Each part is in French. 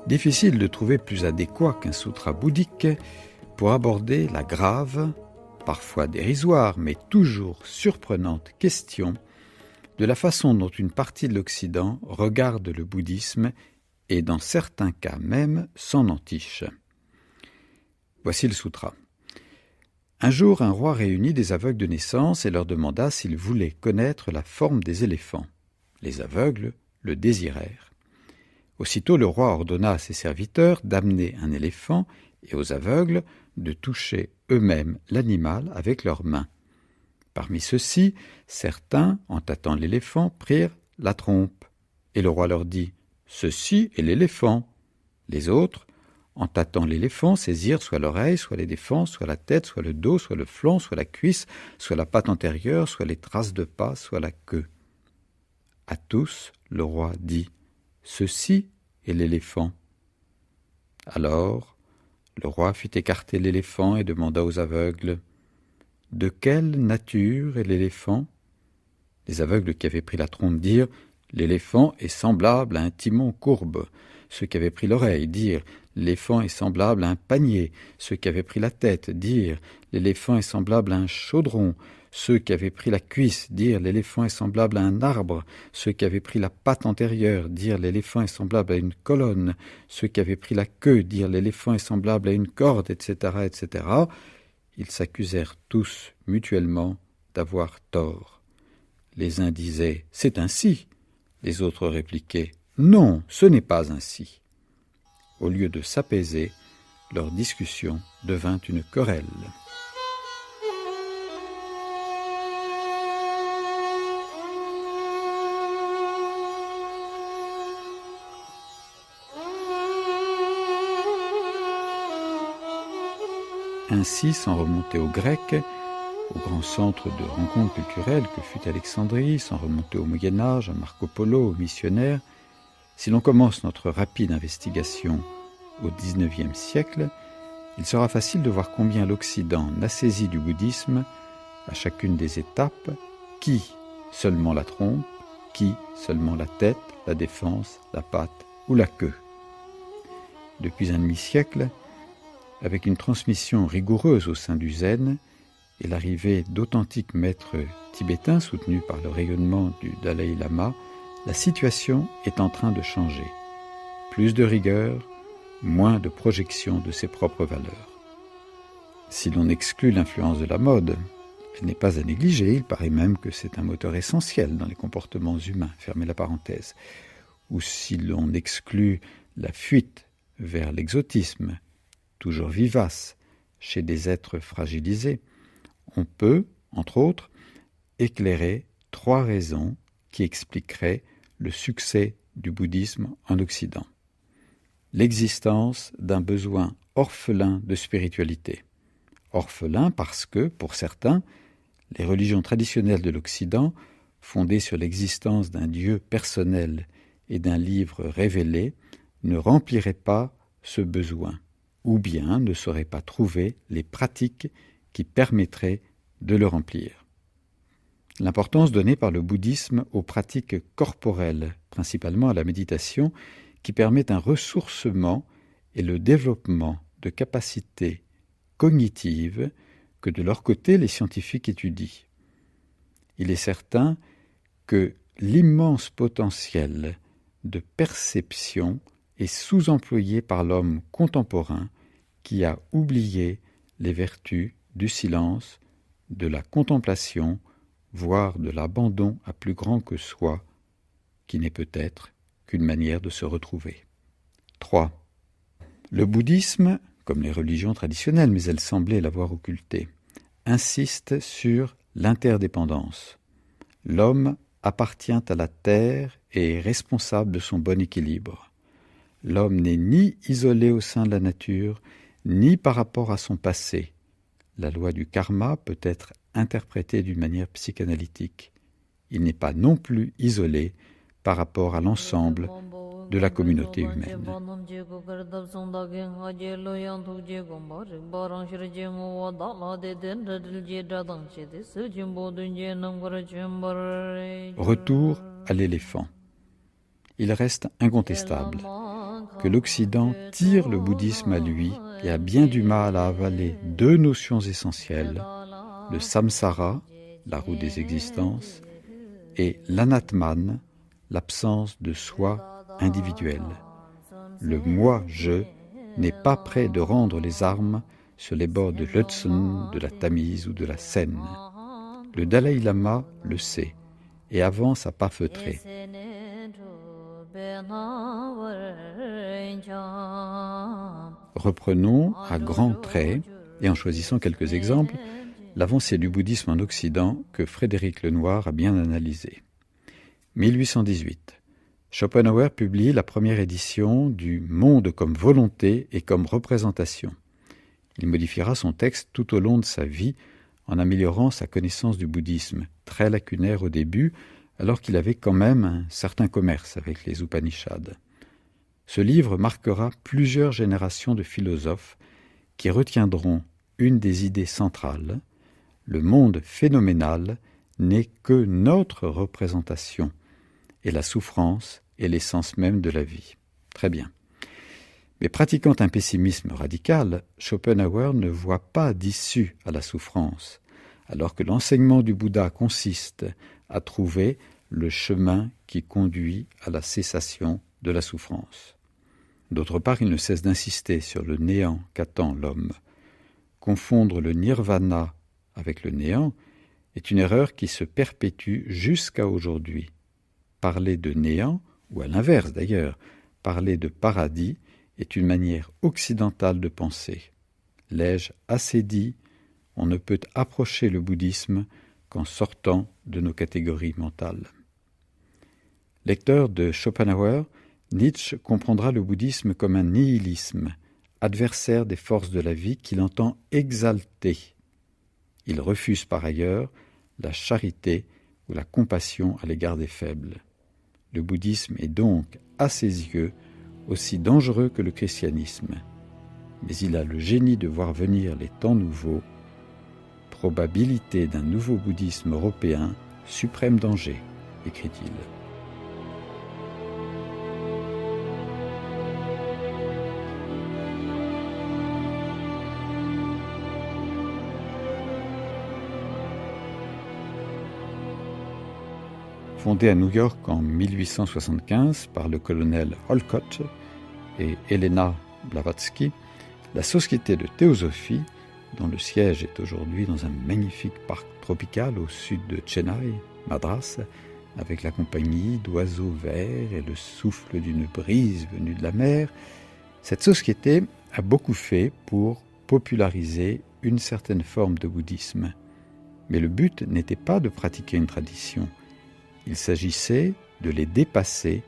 Difficile de trouver plus adéquat qu'un sutra bouddhique pour aborder la grave, parfois dérisoire, mais toujours surprenante question de la façon dont une partie de l'Occident regarde le bouddhisme et dans certains cas même s'en entiche. Voici le sutra. Un jour, un roi réunit des aveugles de naissance et leur demanda s'ils voulaient connaître la forme des éléphants. Les aveugles le désirèrent. Aussitôt le roi ordonna à ses serviteurs d'amener un éléphant et aux aveugles de toucher eux-mêmes l'animal avec leurs mains. Parmi ceux-ci, certains, en tâtant l'éléphant, prirent la trompe. Et le roi leur dit « Ceci est l'éléphant ». Les autres, en tâtant l'éléphant, saisirent soit l'oreille, soit l'éléphant, soit la tête, soit le dos, soit le flanc, soit la cuisse, soit la patte antérieure, soit les traces de pas, soit la queue. À tous, le roi dit « Ceci est l'éléphant ». Alors, le roi fit écarter l'éléphant et demanda aux aveugles « De quelle nature est l'éléphant ?» Les aveugles qui avaient pris la trompe dirent « L'éléphant est semblable à un timon courbe ». Ceux qui avaient pris l'oreille dirent « L'éléphant est semblable à un panier ». Ceux qui avaient pris la tête dirent « L'éléphant est semblable à un chaudron ». Ceux qui avaient pris la cuisse dirent « L'éléphant est semblable à un arbre ». Ceux qui avaient pris la patte antérieure dirent « L'éléphant est semblable à une colonne ». Ceux qui avaient pris la queue dirent « L'éléphant est semblable à une corde », etc., etc. Ils s'accusèrent tous mutuellement d'avoir tort. Les uns disaient « C'est ainsi ». Les autres répliquaient « Non, ce n'est pas ainsi ». Au lieu de s'apaiser, leur discussion devint une querelle. Ainsi, sans remonter au grec, au grand centre de rencontres culturelles que fut Alexandrie, sans remonter au Moyen-Âge, à Marco Polo, aux missionnaires, si l'on commence notre rapide investigation au XIXe siècle, il sera facile de voir combien l'Occident n'a saisi du bouddhisme, à chacune des étapes, qui seulement la trompe, qui seulement la tête, la défense, la patte ou la queue. Depuis un demi-siècle, avec une transmission rigoureuse au sein du zen et l'arrivée d'authentiques maîtres tibétains soutenus par le rayonnement du Dalai Lama, la situation est en train de changer. Plus de rigueur, moins de projection de ses propres valeurs. Si l'on exclut l'influence de la mode, elle n'est pas à négliger, il paraît même que c'est un moteur essentiel dans les comportements humains, fermez la parenthèse. Ou si l'on exclut la fuite vers l'exotisme, toujours vivace, chez des êtres fragilisés, on peut, entre autres, éclairer 3 raisons qui expliqueraient le succès du bouddhisme en Occident. L'existence d'un besoin orphelin de spiritualité. Orphelin parce que, pour certains, les religions traditionnelles de l'Occident, fondées sur l'existence d'un Dieu personnel et d'un livre révélé, ne rempliraient pas ce besoin, ou bien ne sauraient pas trouver les pratiques qui permettraient de le remplir. L'importance donnée par le bouddhisme aux pratiques corporelles, principalement à la méditation, qui permet un ressourcement et le développement de capacités cognitives que de leur côté les scientifiques étudient. Il est certain que l'immense potentiel de perception est sous-employé par l'homme contemporain qui a oublié les vertus du silence, de la contemplation, voire de l'abandon à plus grand que soi, qui n'est peut-être qu'une manière de se retrouver. 3. Le bouddhisme, comme les religions traditionnelles, mais elles semblaient l'avoir occulté, insiste sur l'interdépendance. L'homme appartient à la terre et est responsable de son bon équilibre. L'homme n'est ni isolé au sein de la nature, ni par rapport à son passé. La loi du karma peut être interprétée d'une manière psychanalytique. Il n'est pas non plus isolé par rapport à l'ensemble de la communauté humaine. Retour à l'éléphant. Il reste incontestable que l'Occident tire le bouddhisme à lui et a bien du mal à avaler deux notions essentielles, le samsara, la roue des existences, et l'anatman, l'absence de soi individuel. Le moi-je n'est pas prêt de rendre les armes sur les bords de l'Hudson, de la Tamise ou de la Seine. Le Dalai Lama le sait et avance à pas feutrés. Reprenons à grands traits, et en choisissant quelques exemples, l'avancée du bouddhisme en Occident que Frédéric Lenoir a bien analysé. 1818. Schopenhauer publie la première édition du Monde comme volonté et comme représentation. Il modifiera son texte tout au long de sa vie en améliorant sa connaissance du bouddhisme, très lacunaire au début, alors qu'il avait quand même un certain commerce avec les Upanishads. Ce livre marquera plusieurs générations de philosophes qui retiendront une des idées centrales: le monde phénoménal n'est que notre représentation, et la souffrance est l'essence même de la vie. Très bien. Mais pratiquant un pessimisme radical, Schopenhauer ne voit pas d'issue à la souffrance, alors que l'enseignement du Bouddha consiste à trouver le chemin qui conduit à la cessation de la souffrance. D'autre part, il ne cesse d'insister sur le néant qu'attend l'homme. Confondre le nirvana avec le néant est une erreur qui se perpétue jusqu'à aujourd'hui. Parler de néant, ou à l'inverse d'ailleurs, parler de paradis, est une manière occidentale de penser. L'ai-je assez dit? On ne peut approcher le bouddhisme qu'en sortant de nos catégories mentales. Lecteur de Schopenhauer, Nietzsche comprendra le bouddhisme comme un nihilisme, adversaire des forces de la vie qu'il entend exalter. Il refuse par ailleurs la charité ou la compassion à l'égard des faibles. Le bouddhisme est donc, à ses yeux, aussi dangereux que le christianisme. Mais il a le génie de voir venir les temps nouveaux. Probabilité d'un nouveau bouddhisme européen, suprême danger, écrit-il. Fondée à New York en 1875 par le colonel Olcott et Helena Blavatsky, la Société de théosophie, dont le siège est aujourd'hui dans un magnifique parc tropical au sud de Chennai, Madras, avec la compagnie d'oiseaux verts et le souffle d'une brise venue de la mer, cette société a beaucoup fait pour populariser une certaine forme de bouddhisme. Mais le but n'était pas de pratiquer une tradition. Il s'agissait de les dépasser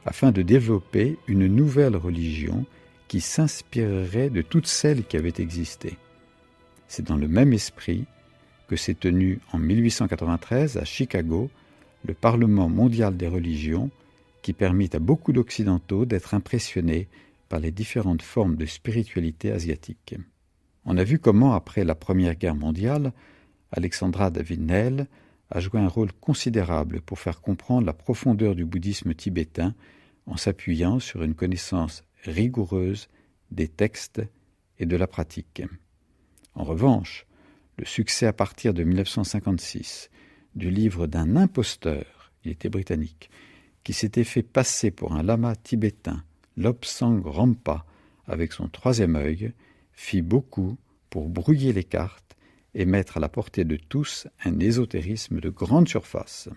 afin de développer une nouvelle religion qui s'inspirerait de toutes celles qui avaient existé. C'est dans le même esprit que s'est tenu en 1893 à Chicago le Parlement mondial des religions, qui permit à beaucoup d'Occidentaux d'être impressionnés par les différentes formes de spiritualité asiatique. On a vu comment, après la Première Guerre mondiale, Alexandra David-Néel a joué un rôle considérable pour faire comprendre la profondeur du bouddhisme tibétain en s'appuyant sur une connaissance rigoureuse des textes et de la pratique. En revanche, le succès à partir de 1956 du livre d'un imposteur, il était britannique, qui s'était fait passer pour un lama tibétain, Lobsang Rampa, avec son troisième œil, fit beaucoup pour brouiller les cartes et mettre à la portée de tous un ésotérisme de grande surface.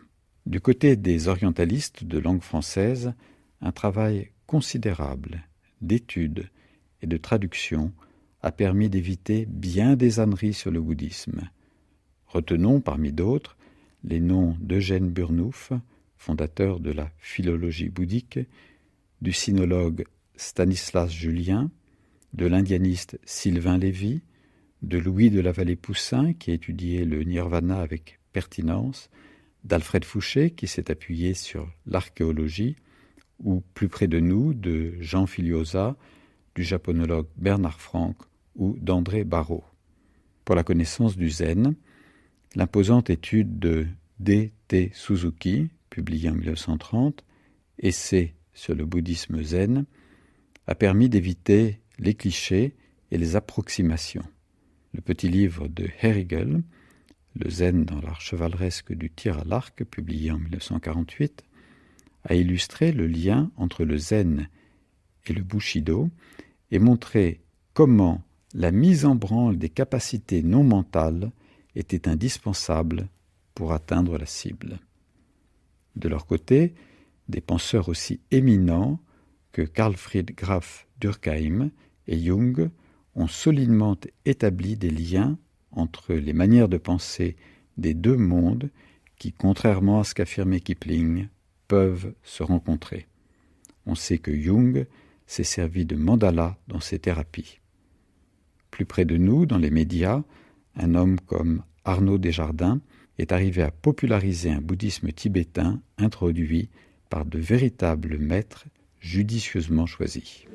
Du côté des orientalistes de langue française, un travail considérable d'étude et de traduction a permis d'éviter bien des âneries sur le bouddhisme. Retenons parmi d'autres les noms d'Eugène Burnouf, fondateur de la philologie bouddhique, du sinologue Stanislas Julien, de l'indianiste Sylvain Lévy, de Louis de la Vallée-Poussin, qui a étudié le nirvana avec pertinence, d'Alfred Fouché, qui s'est appuyé sur l'archéologie, ou plus près de nous, de Jean Filiosa, du japonologue Bernard Franck ou d'André Barrault. Pour la connaissance du zen, l'imposante étude de D.T. Suzuki, publiée en 1930, Essai sur le bouddhisme zen, a permis d'éviter les clichés et les approximations. Le petit livre de Herrigel, Le zen dans l'art chevaleresque du tir à l'arc, publié en 1948, a illustré le lien entre le zen et le bushido et montré comment la mise en branle des capacités non mentales était indispensable pour atteindre la cible. De leur côté, des penseurs aussi éminents que Carl Friedrich Graf Durkheim et Jung ont solidement établi des liens entre les manières de penser des deux mondes qui, contrairement à ce qu'affirmait Kipling, peuvent se rencontrer. On sait que Jung s'est servi de mandala dans ses thérapies. Plus près de nous, dans les médias, un homme comme Arnaud Desjardins est arrivé à populariser un bouddhisme tibétain introduit par de véritables maîtres judicieusement choisis.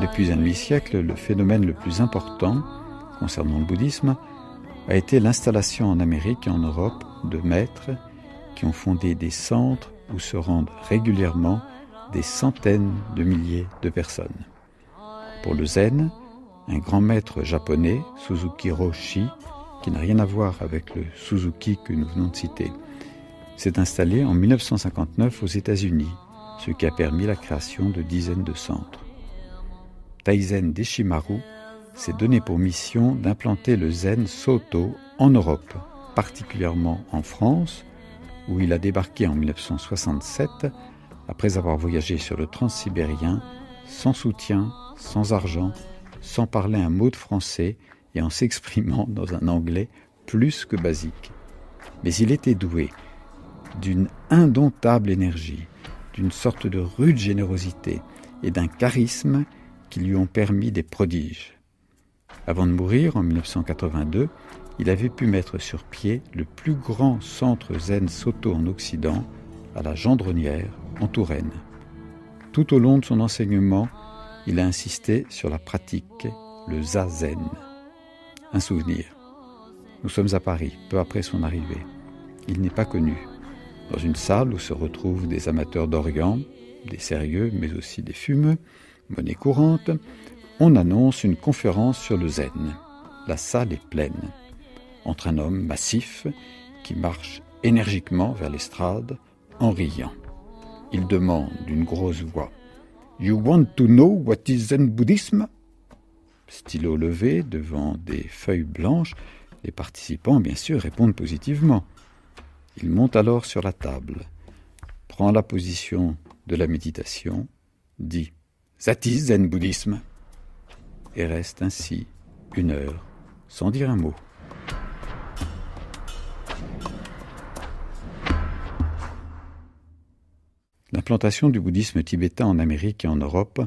Depuis un demi-siècle, le phénomène le plus important concernant le bouddhisme a été l'installation en Amérique et en Europe de maîtres qui ont fondé des centres où se rendent régulièrement des centaines de milliers de personnes. Pour le zen, un grand maître japonais, Suzuki Roshi, qui n'a rien à voir avec le Suzuki que nous venons de citer, s'est installé en 1959 aux États-Unis, ce qui a permis la création de dizaines de centres. Taizen Deshimaru s'est donné pour mission d'implanter le zen Soto en Europe, particulièrement en France, où il a débarqué en 1967, après avoir voyagé sur le transsibérien, sans soutien, sans argent, sans parler un mot de français et en s'exprimant dans un anglais plus que basique. Mais il était doué d'une indomptable énergie, d'une sorte de rude générosité et d'un charisme qui lui ont permis des prodiges. Avant de mourir, en 1982, il avait pu mettre sur pied le plus grand centre zen Soto en Occident, à la Gendronnière, en Touraine. Tout au long de son enseignement, il a insisté sur la pratique, le zazen. Un souvenir. Nous sommes à Paris, peu après son arrivée. Il n'est pas connu. Dans une salle où se retrouvent des amateurs d'Orient, des sérieux mais aussi des fumeux, monnaie courante, on annonce une conférence sur le zen. La salle est pleine, entre un homme massif qui marche énergiquement vers l'estrade en riant. Il demande d'une grosse voix « You want to know what is Zen Buddhism ?» Stylo levé devant des feuilles blanches, les participants, bien sûr, répondent positivement. Il monte alors sur la table, prend la position de la méditation, dit « That is Zen Buddhism » et reste ainsi 1 heure sans dire un mot. L'implantation du bouddhisme tibétain en Amérique et en Europe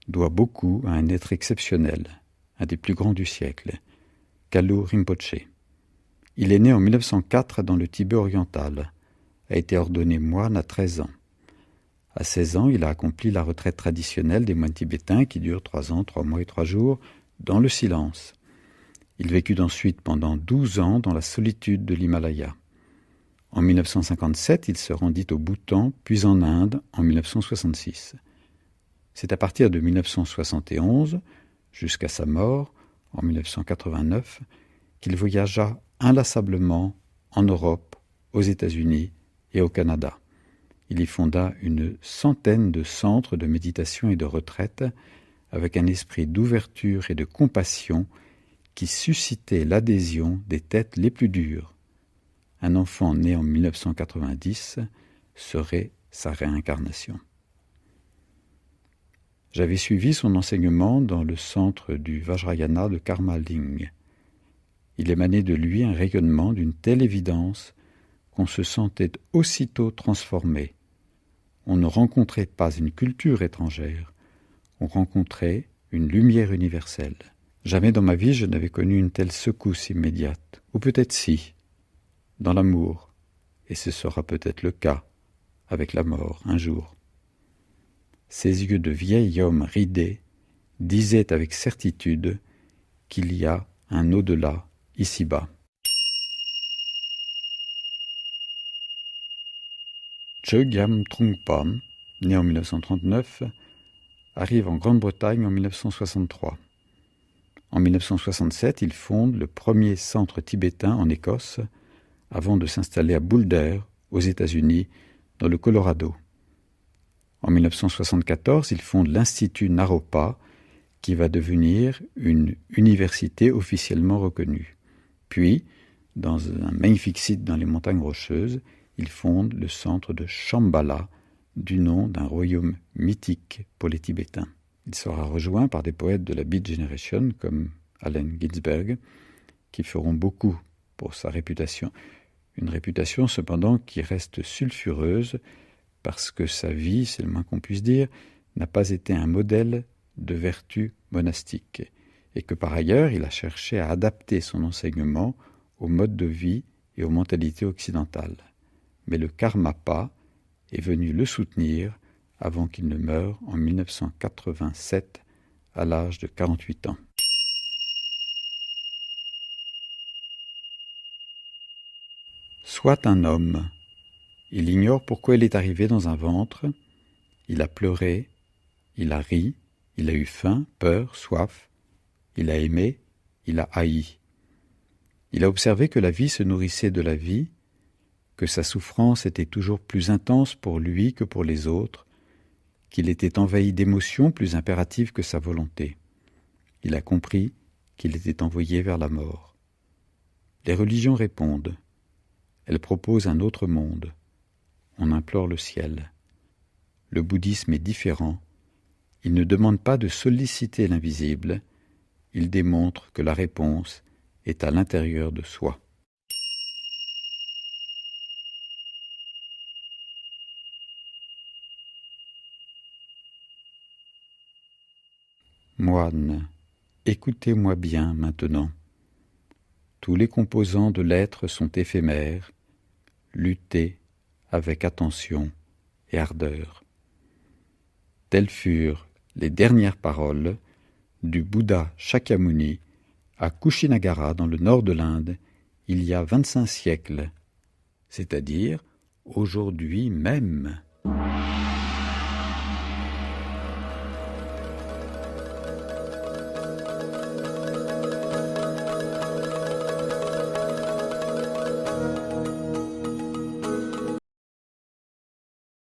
doit beaucoup à un être exceptionnel, un des plus grands du siècle, Kalu Rinpoché. Il est né en 1904 dans le Tibet oriental, a été ordonné moine à 13 ans. À 16 ans, il a accompli la retraite traditionnelle des moines tibétains qui dure 3 ans, 3 mois et 3 jours, dans le silence. Il vécut ensuite pendant 12 ans dans la solitude de l'Himalaya. En 1957, il se rendit au Bhoutan, puis en Inde en 1966. C'est à partir de 1971, jusqu'à sa mort, en 1989, qu'il voyagea inlassablement en Europe, aux États-Unis et au Canada. Il y fonda une centaine de centres de méditation et de retraite avec un esprit d'ouverture et de compassion qui suscitait l'adhésion des têtes les plus dures. Un enfant né en 1990 serait sa réincarnation. J'avais suivi son enseignement dans le centre du Vajrayana de Karma Ling. Il émanait de lui un rayonnement d'une telle évidence qu'on se sentait aussitôt transformé. On ne rencontrait pas une culture étrangère, on rencontrait une lumière universelle. Jamais dans ma vie je n'avais connu une telle secousse immédiate. Ou peut-être si, dans l'amour, et ce sera peut-être le cas avec la mort un jour. Ses yeux de vieil homme ridé disaient avec certitude qu'il y a un au-delà ici-bas. Chogyam Trungpa, né en 1939, arrive en Grande-Bretagne en 1963. En 1967, il fonde le premier centre tibétain en Écosse, avant de s'installer à Boulder, aux États-Unis, dans le Colorado. En 1974, il fonde l'Institut Naropa, qui va devenir une université officiellement reconnue. Puis, dans un magnifique site dans les montagnes Rocheuses, il fonde le centre de Shambhala, du nom d'un royaume mythique pour les Tibétains. Il sera rejoint par des poètes de la Beat Generation comme Allen Ginsberg, qui feront beaucoup pour sa réputation. Une réputation cependant qui reste sulfureuse parce que sa vie, c'est le moins qu'on puisse dire, n'a pas été un modèle de vertu monastique et que par ailleurs il a cherché à adapter son enseignement au mode de vie et aux mentalités occidentales. Mais le Karmapa est venu le soutenir avant qu'il ne meure en 1987 à l'âge de 48 ans. Soit un homme. Il ignore pourquoi il est arrivé dans un ventre. Il a pleuré, il a ri, il a eu faim, peur, soif. Il a aimé, il a haï. Il a observé que la vie se nourrissait de la vie, que sa souffrance était toujours plus intense pour lui que pour les autres, qu'il était envahi d'émotions plus impératives que sa volonté. Il a compris qu'il était envoyé vers la mort. Les religions répondent. Elles proposent un autre monde. On implore le ciel. Le bouddhisme est différent. Il ne demande pas de solliciter l'invisible. Il démontre que la réponse est à l'intérieur de soi. Moine, écoutez-moi bien maintenant. Tous les composants de l'être sont éphémères. Luttez avec attention et ardeur. Telles furent les dernières paroles du Bouddha Shakyamuni à Kushinagara dans le nord de l'Inde il y a 25 siècles, c'est-à-dire aujourd'hui même.